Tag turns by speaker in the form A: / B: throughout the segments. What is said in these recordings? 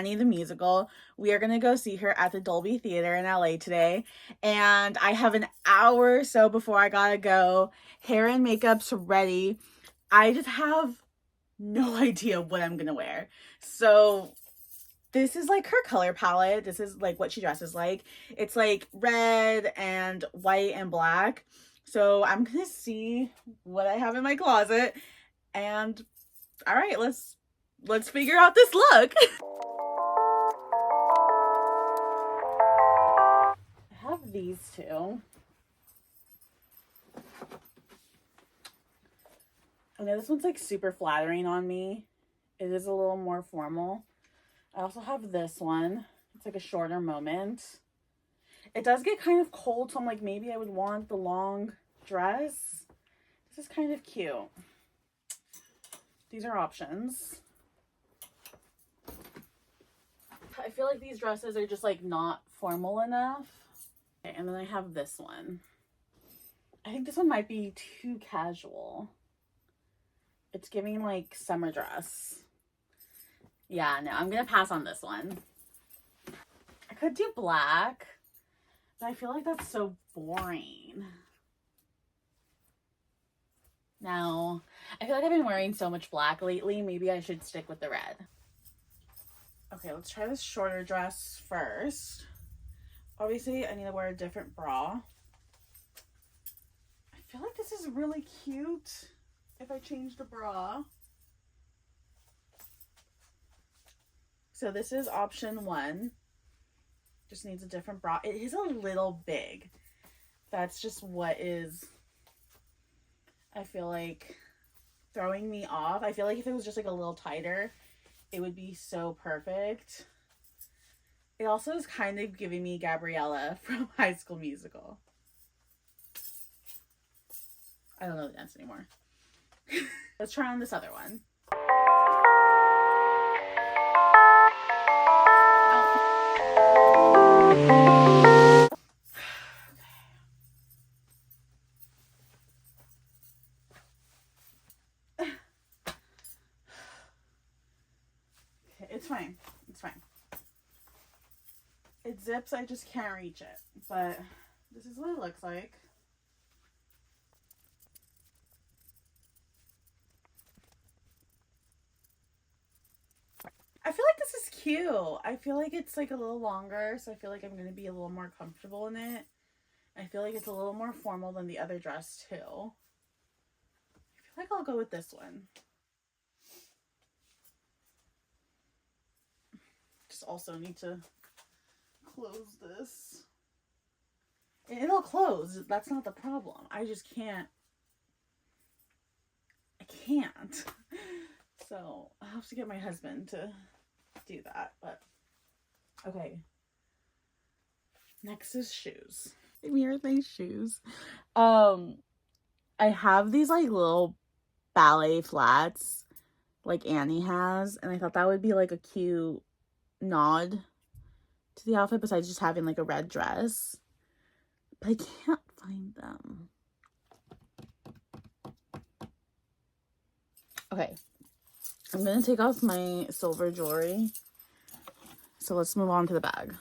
A: Annie the musical. We are going to go see her at the Dolby Theatre in LA today. And I have an hour or so before I gotta go. Hair and makeup's ready. I just have no idea what I'm going to wear. So this is like her color palette. This is like what she dresses like. It's like red and white and black. So I'm going to see what I have in my closet. And all right, let's figure out this look. I have these two. I know this one's like super flattering on me. It is a little more formal. I also have this one. It's like a shorter moment. It does get kind of cold, so I'm like, maybe I would want the long dress. This is kind of cute. These are options. I feel like these dresses are just like not formal enough. Okay, and then I have this one. I think this one might be too casual. It's giving like summer dress. Yeah, no, I'm gonna pass on this one. I could do black, but I feel like that's so boring. No, I feel like I've been wearing so much black lately. Maybe I should stick with the red. Okay, let's try this shorter dress first. Obviously, I need to wear a different bra. I feel like this is really cute if I change the bra. So this is option one. Just needs a different bra. It is a little big. That's just what is, I feel like, throwing me off. I feel like if it was just like a little tighter, it would be so perfect. It also is kind of giving me Gabriella from High School Musical. I don't know the dance anymore. Let's try on this other one. It's fine. It's fine. It zips, I just can't reach it. But this is what it looks like. I feel like this is cute. I feel like it's like a little longer, so I feel like I'm going to be a little more comfortable in it. I feel like it's a little more formal than the other dress too. I feel like I'll go with this one. Just also need to close this. It'll close. That's not the problem. I just can't. I can't. So I'll have to get my husband to do that. But okay. Next is shoes. Here are my shoes. I have these like little ballet flats like Annie has, and I thought that would be like a cute nod to the outfit besides just having like a red dress, but I can't find them. Okay, I'm gonna take off my silver jewelry, so let's move on to the bag.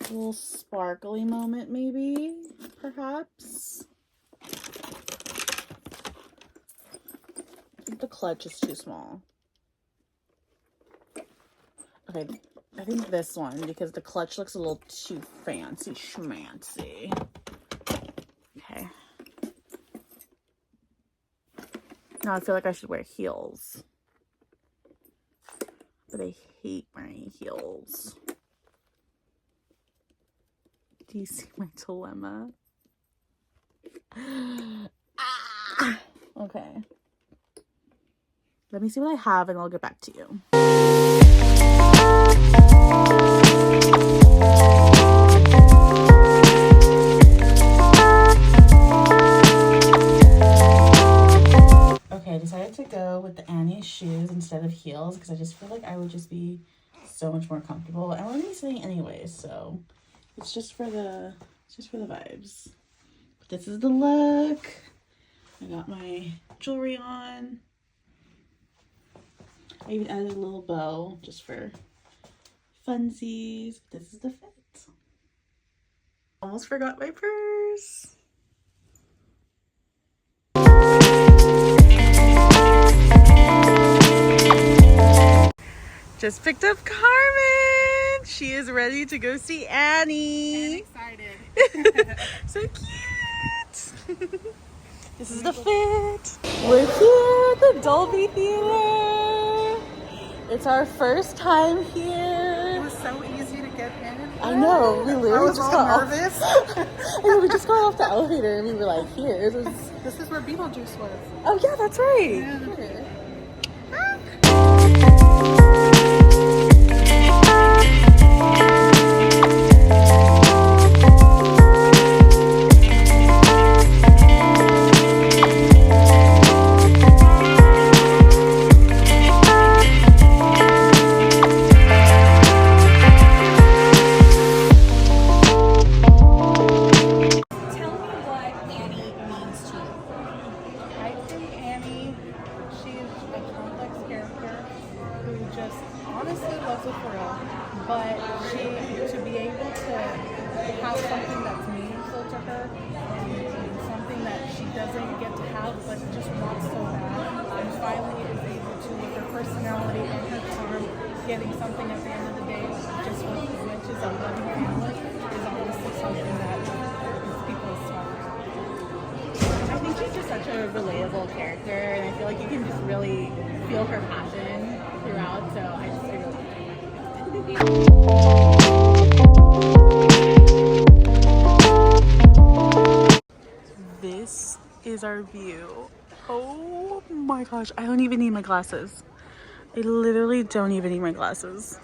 A: A little sparkly moment maybe, perhaps. The clutch is too small. Okay, I think this one, because the clutch looks a little too fancy schmancy. Okay. Now I feel like I should wear heels. But I hate wearing heels. Do you see my dilemma? Ah! Okay. Let me see what I have and I'll get back to you. Okay, I decided to go with the Annie shoes instead of heels because I just feel like I would just be so much more comfortable. And we're gonna be sitting anyways, so it's just for the vibes. But this is the look. I got my jewelry on. I even added a little bow just for funsies. This is the fit. Almost forgot my purse. Just picked up Carmen. She is ready to go see Annie.
B: And excited.
A: So cute. This is the fit. We're here at the Dolby Theatre. It's our first time here.
B: It was so easy to get in.
A: I know, we literally
B: I was
A: just
B: all
A: got
B: nervous.
A: I know, we just got off the elevator and we were like, here. It was...
B: This is where Beetlejuice was.
A: Oh yeah, that's right.
B: Yeah.
A: Here.
B: Honestly loves a thrill, but to be able to have something that's meaningful to her and something that she doesn't get to have but just wants so bad, and finally is able to, with her personality and her charm, getting something at the end of the day just which is a loving family, is honestly something that is people's smart.
A: I think she's just such a relatable character, and I feel like you can just really feel her passion throughout, so I really like it. This is our view. Oh my gosh, I don't even need my glasses. I literally don't even need my glasses.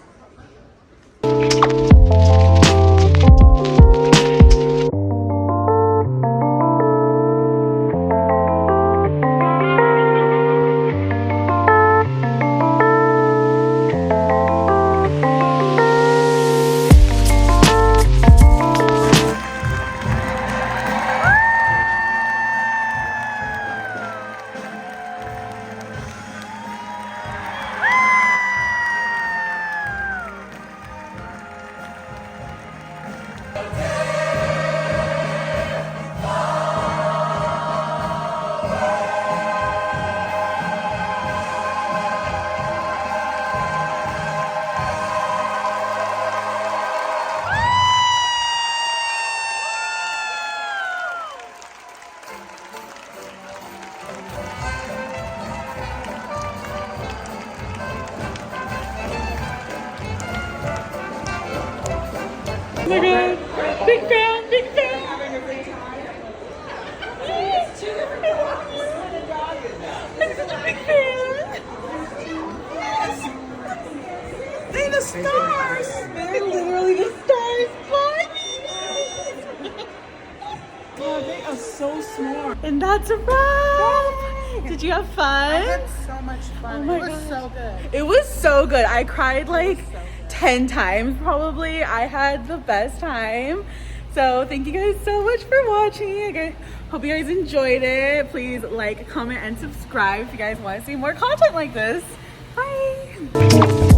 A: Oh my god, big fan, big fan. I'm such a big fan.
B: They're the stars!
A: They're literally the stars. Bye, baby.
B: Oh, they are so smart.
A: And that's a wrap. Did you have fun?
B: I had so much fun.
A: Oh my
B: it was
A: gosh.
B: so good.
A: It was so good. I cried like 10 times probably. I had the best time. So thank you guys so much for watching. I hope you guys enjoyed it. Please like, comment, and subscribe if you guys want to see more content like this. Bye.